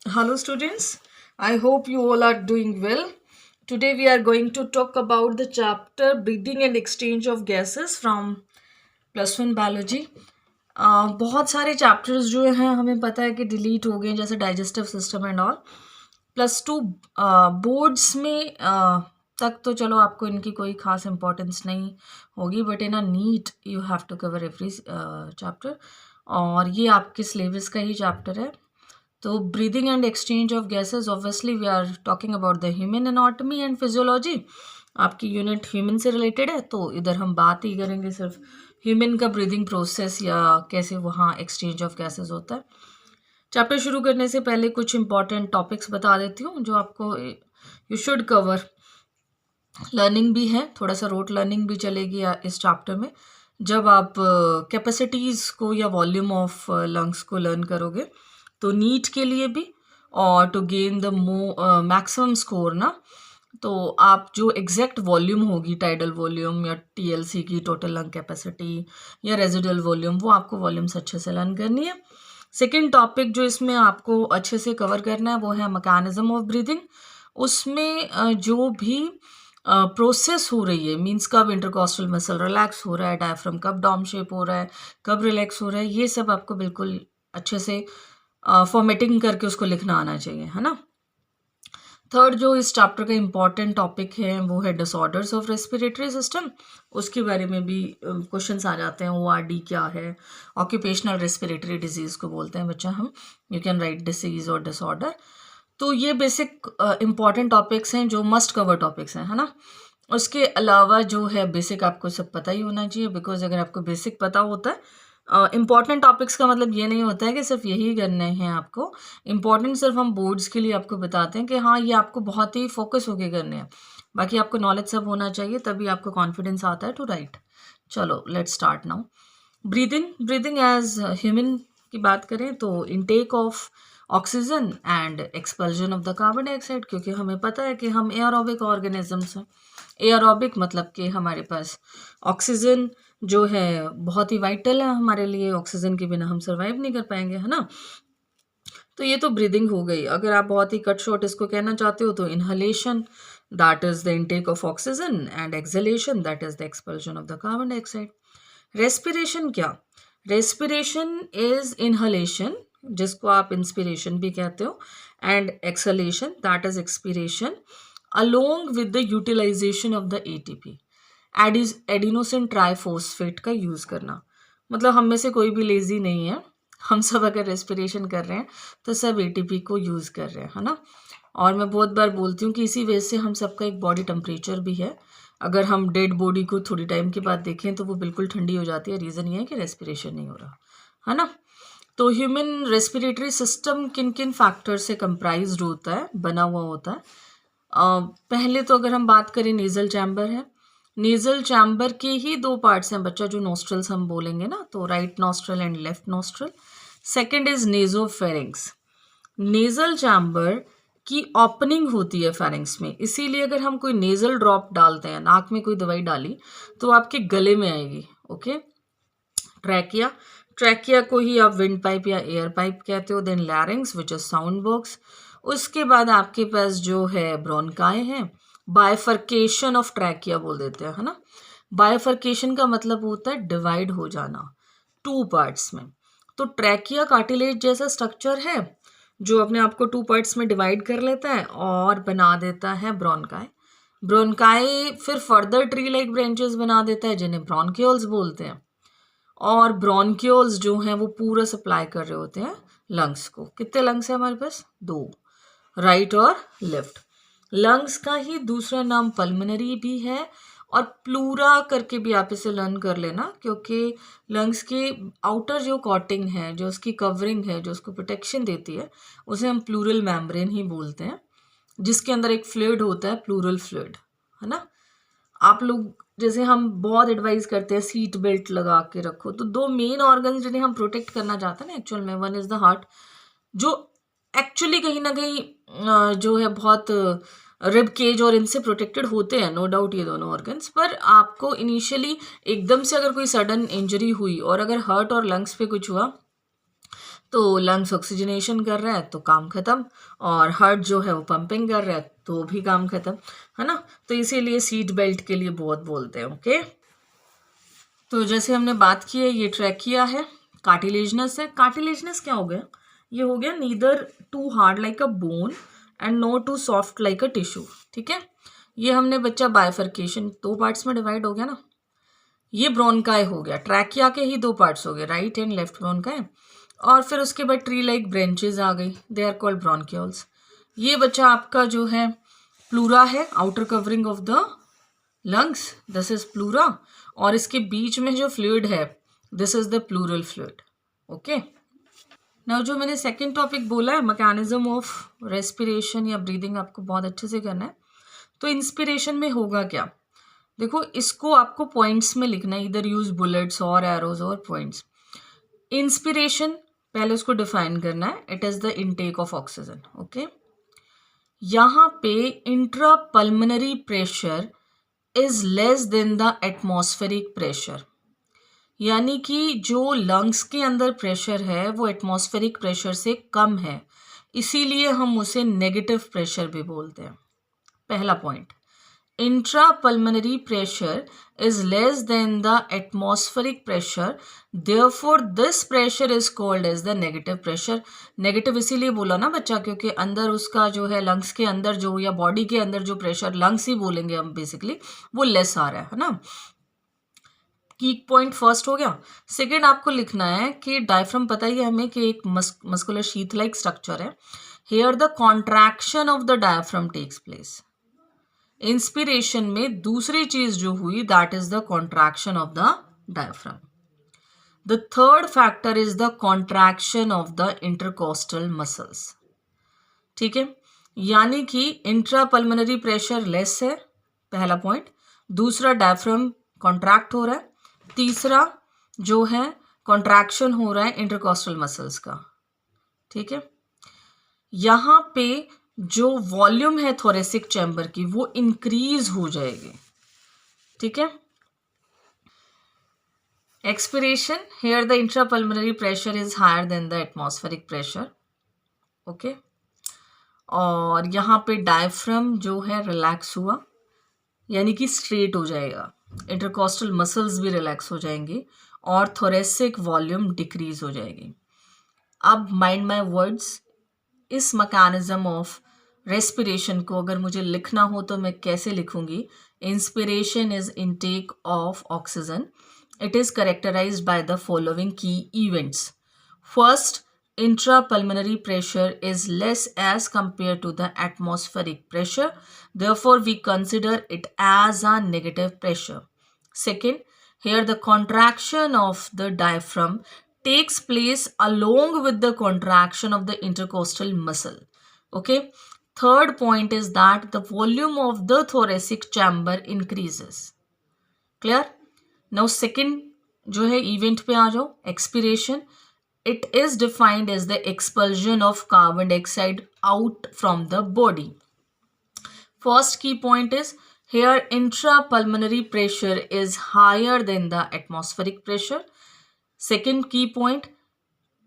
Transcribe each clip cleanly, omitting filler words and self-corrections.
Hello, students. I hope you all are doing well. Today, we are going to talk about the chapter Breathing and Exchange of Gases from +1 Biology. बहुत सारे chapters जो हैं हमें पता है कि delete हो गए, जैसे digestive system and all. +2 boards में तक तो चलो आपको इनकी कोई खास इंपॉर्टेंस नहीं होगी, but in a NEET you have to cover every chapter, और ये आपके सिलेबस का ही चैप्टर है। तो breathing and exchange of gases, obviously we are talking about the human anatomy and physiology. आपकी यूनिट ह्यूमन से रिलेटेड है, तो इधर हम बात ही करेंगे सिर्फ ह्यूमन का ब्रीदिंग प्रोसेस या कैसे वहाँ एक्सचेंज ऑफ गैसेस होता है। चैप्टर शुरू करने से पहले कुछ इंपॉर्टेंट टॉपिक्स बता देती हूँ जो आपको यू शुड कवर। लर्निंग भी है, थोड़ा सा रोट लर्निंग भी चलेगी इस चैप्टर में। जब आप कैपेसिटीज़ को या वॉल्यूम ऑफ लंग्स को लर्न करोगे तो नीट के लिए भी, और to gain the maximum score ना, तो आप जो एग्जैक्ट वॉल्यूम होगी, टाइडल वॉल्यूम या टीएलसी की टोटल लंग कैपेसिटी या रेजिडुअल वॉल्यूम, वो आपको वॉल्यूम्स अच्छे से लर्न करनी है। सेकेंड टॉपिक जो इसमें आपको अच्छे से कवर करना है वो है मैकेनिज्म ऑफ ब्रीदिंग। उसमें जो भी प्रोसेस हो रही है, मीन्स कब इंटरकॉस्टल मसल रिलैक्स हो रहा है, डायफ्राम कब डाउन शेप हो रहा है, कब रिलैक्स हो रहा है, ये सब आपको बिल्कुल अच्छे से फॉर्मेटिंग करके उसको लिखना आना चाहिए, है ना। थर्ड जो इस चैप्टर का इम्पॉर्टेंट टॉपिक है वो है डिसऑर्डर्स ऑफ रेस्पिरेटरी सिस्टम। उसके बारे में भी क्वेश्चंस आ जाते हैं। ORD क्या है? ऑक्यूपेशनल रेस्पिरेटरी डिजीज़ को बोलते हैं बच्चा हम। यू कैन राइट डिसीज और डिसऑर्डर। तो ये बेसिक इम्पॉर्टेंट टॉपिक्स हैं जो मस्ट कवर टॉपिक्स हैं, है ना। उसके अलावा जो है बेसिक आपको सब पता ही होना चाहिए, बिकॉज अगर आपको बेसिक पता होता है, इम्पॉर्टेंट टॉपिक्स का मतलब ये नहीं होता है कि सिर्फ यही करने हैं आपको। इम्पॉर्टेंट सिर्फ हम बोर्ड्स के लिए आपको बताते हैं कि हाँ ये आपको बहुत ही फोकस होके करने हैं, बाकी आपको नॉलेज सब होना चाहिए, तभी आपको कॉन्फिडेंस आता है टू राइट। चलो let's start now. Breathing as human की बात करें तो intake of oxygen and expulsion of the carbon dioxide, क्योंकि हमें पता है कि हम एयरोबिक ऑर्गेनिजम्स हैं। एयरोबिक मतलब कि हमारे पास ऑक्सीजन जो है बहुत ही वाइटल है हमारे लिए, ऑक्सीजन के बिना हम सर्वाइव नहीं कर पाएंगे, है ना। तो ये तो ब्रीदिंग हो गई। अगर आप बहुत ही कट शॉर्ट इसको कहना चाहते हो तो inhalation, that is the intake of oxygen, and exhalation, that is the expulsion of the carbon dioxide. Respiration क्या? रेस्पिरेशन इज इनहलेशन, जिसको आप इंस्पिरेशन भी कहते हो, and exhalation, that is expiration, along with the utilisation of the ATP, adenosine triphosphate का use करना। मतलब हम में से कोई भी लेजी नहीं है, हम सब अगर रेस्पिरेशन कर रहे हैं तो सब ATP को यूज़ कर रहे हैं, है ना। और मैं बहुत बार बोलती हूँ कि इसी वजह से हम सबका एक बॉडी टेम्परेचर भी है। अगर हम डेड बॉडी को थोड़ी टाइम के बाद देखें तो वो बिल्कुल ठंडी हो जाती है। रीज़न ये है कि रेस्पिरेशन नहीं हो रहा, है ना। तो ह्यूमन रेस्पिरेटरी सिस्टम किन किन फैक्टर से कंप्राइज्ड होता है, बना हुआ होता है? पहले तो अगर हम बात करें, नेज़ल चैम्बर है। नेज़ल चैम्बर के ही दो पार्ट्स हैं बच्चा, जो नोस्ट्रल्स हम बोलेंगे ना, तो right nostril and left nostril. Second is nasopharynx. Nasal chamber की ओपनिंग होती है फेरिंग्स में, इसीलिए अगर हम कोई नेज़ल ड्रॉप डालते हैं, नाक में कोई दवाई डाली तो आपके गले में आएगी। ओके। ट्रैकिया, ट्रैकिया को ही आप विंड पाइप या एयर पाइप कहते हो। Then larynx which is sound box. उसके बाद आपके पास जो है ब्रोनकाई है। बाइफर्केशन ऑफ ट्रैकिया बोल देते हैं, है ना। बाइफर्केशन का मतलब होता है डिवाइड हो जाना टू पार्ट्स में। तो ट्रैकिया कार्टिलेज जैसा स्ट्रक्चर है जो अपने आप को टू पार्ट्स में डिवाइड कर लेता है और बना देता है ब्रोनकाई। ब्रोनकाई फिर फर्दर ट्री लाइक ब्रांचेस बना देता है जिन्हें ब्रोनक्यूल्स बोलते हैं। और ब्रोनक्यूल्स जो हैं वो पूरा सप्लाई कर रहे होते हैं लंग्स को। कितने लंग्स हैं हमारे पास? दो, राइट और लेफ्ट। लंग्स का ही दूसरा नाम पल्मोनरी भी है, और प्लूरा करके भी आप इसे लर्न कर लेना, क्योंकि लंग्स की आउटर जो कॉटिंग है, जो उसकी कवरिंग है, जो उसको प्रोटेक्शन देती है, उसे हम प्लूरल मेम्ब्रेन ही बोलते हैं, जिसके अंदर एक फ्लूइड होता है, प्लूरल फ्लूइड, है ना। आप लोग जैसे हम बहुत एडवाइस करते हैं सीट बेल्ट लगा के रखो, तो दो मेन ऑर्गन जिन्हें हम प्रोटेक्ट करना चाहते हैं ना एक्चुअल में, वन इज द हार्ट, जो एक्चुअली कहीं ना कहीं जो है बहुत रिब केज और इनसे प्रोटेक्टेड होते हैं, नो डाउट ये दोनों ऑर्गन्स। पर आपको इनिशियली एकदम से अगर कोई सडन इंजरी हुई और अगर हार्ट और लंग्स पे कुछ हुआ तो लंग्स ऑक्सीजनेशन कर रहा है तो काम खत्म, और हार्ट जो है वो पंपिंग कर रहा है तो भी काम खत्म, है ना। तो इसीलिए सीट बेल्ट के लिए बहुत बोलते हैं, ओके। तो जैसे हमने बात की है, ये ट्रैकिया है, कार्टिलेजनस है। कार्टिलेजनस क्या हो गया? ये हो गया neither too hard like a bone and no too soft like a tissue, ठीक है। ये हमने बच्चा बाइफर्केशन, दो पार्ट्स में डिवाइड हो गया ना। ये ब्रोनकाई हो गया, ट्रैकिया के ही दो पार्ट्स हो गए, राइट एंड लेफ्ट ब्रोनकाई। और फिर उसके बाद ट्री लाइक ब्रांचेस आ गई, दे आर कॉल्ड ब्रोनक्यूल्स। ये बच्चा आपका जो है प्लूरा है, outer covering of the lungs, this is pleura. और इसके बीच में जो फ्लूइड है, this is the pleural fluid, okay. Now जो मैंने सेकेंड टॉपिक बोला है, मैकेनिज्म ऑफ रेस्पिरेशन या ब्रीदिंग, आपको बहुत अच्छे से करना है। तो इंस्पिरेशन में होगा क्या? देखो, इसको आपको पॉइंट्स में लिखना है, इधर यूज बुलेट्स और एरोज और पॉइंट्स। इंस्पिरेशन पहले उसको डिफाइन करना है, it is the intake of oxygen, okay. यहाँ पे intra pulmonary pressure is less than the atmospheric pressure, यानी कि जो लंग्स के अंदर प्रेशर है वो एटमॉस्फेरिक प्रेशर से कम है, इसीलिए हम उसे नेगेटिव प्रेशर भी बोलते हैं। पहला point, intrapulmonary pressure is less than the atmospheric pressure, therefore this pressure is called as the negative pressure। Negative इसीलिए बोला ना बच्चा, क्योंकि अंदर उसका जो है लंग्स के अंदर जो, या बॉडी के अंदर जो प्रेशर, लंग्स ही बोलेंगे हम बेसिकली, वो लेस आ रहा है ना। की पॉइंट फर्स्ट हो गया। सेकेंड आपको लिखना है कि डायफ्राम, पता ही है हमें कि एक मस्कुलर शीथ लाइक स्ट्रक्चर है। Here the contraction of the diaphragm takes place. Inspiration में दूसरी चीज जो हुई, that is the contraction of the diaphragm. The third factor is the contraction of the intercostal muscles, ठीक है। यानी कि इंट्रापल्मोनरी प्रेशर लेस है, पहला पॉइंट। दूसरा, डायफ्राम कॉन्ट्रैक्ट हो रहा है। तीसरा जो है, कॉन्ट्रैक्शन हो रहा है इंटरकोस्टल मसल्स का, ठीक है। यहां पे जो वॉल्यूम है थोरेसिक चैम्बर की, वो इंक्रीज हो जाएगी, ठीक है। Expiration, here the intrapulmonary pressure is higher than the atmospheric pressure, okay. और यहाँ पे डायफ्राम जो है रिलैक्स हुआ, यानी कि स्ट्रेट हो जाएगा, इंटरकोस्टल मसल्स भी रिलैक्स हो जाएंगी और थोरेसिक वॉल्यूम डिक्रीज हो जाएगी। अब माइंड माई वर्ड्स, इस मैकेनिज्म ऑफ रेस्पिरेशन को अगर मुझे लिखना हो तो मैं कैसे लिखूंगी? Inspiration is intake of oxygen. It is characterized by the following key events. First, intrapulmonary pressure is less as compared to the atmospheric pressure, therefore we consider it as a negative pressure. Second, here the contraction of the diaphragm takes place along with the contraction of the intercostal muscle, okay. Third point is that the volume of the thoracic chamber increases. Clear? Now second जो है event पे आ जाओ, expiration. It is defined as the expulsion of carbon dioxide out from the body. First key point is, here intrapulmonary pressure is higher than the atmospheric pressure. Second key point,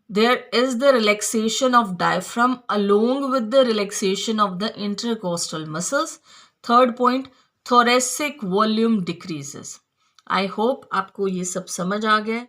there is the relaxation of diaphragm along with the relaxation of the intercostal muscles. Third point, thoracic volume decreases. I hope आपको ये सब समझ आ गया।